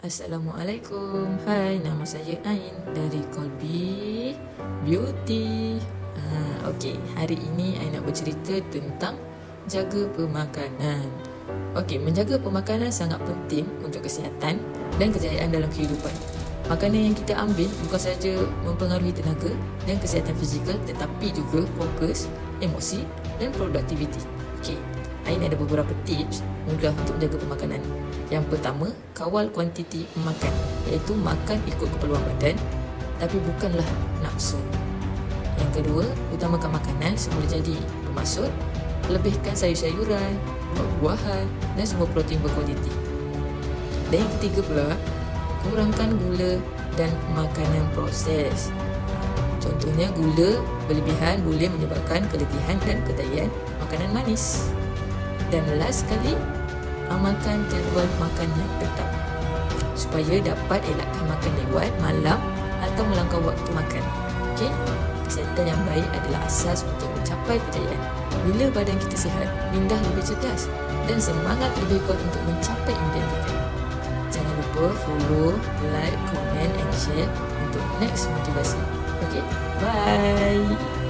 Assalamualaikum. Hai, nama saya Ain dari Colby Beauty. Okey, hari ini Ain nak bercerita tentang jaga pemakanan. Okey, menjaga pemakanan sangat penting untuk kesihatan dan kejayaan dalam kehidupan. Makanan yang kita ambil bukan sahaja mempengaruhi tenaga dan kesihatan fizikal, tetapi juga fokus, emosi dan produktiviti. Okey, Ain ada beberapa tips mudah untuk menjaga pemakanan. Yang pertama, kawal kuantiti makan, iaitu makan ikut keperluan badan tapi bukanlah nafsu. Yang kedua, utamakan makanan semula jadi bermaksud, lebihkan sayur-sayuran, buah-buahan dan semua protein berkualiti. Dan yang ketiga pula, kurangkan gula dan makanan proses. Contohnya, gula berlebihan boleh menyebabkan keletihan dan ketagihan makanan manis. Dan last sekali, amalkan jadual makan yang tetap supaya dapat elakkan makan lewat malam atau melangkah waktu makan. Okey, kesihatan yang baik adalah asas untuk mencapai kejayaan. Bila badan kita sihat, minda lebih cerdas dan semangat lebih kuat untuk mencapai impian kita. Jangan lupa follow, like, comment and share untuk next motivasi. Okey, bye.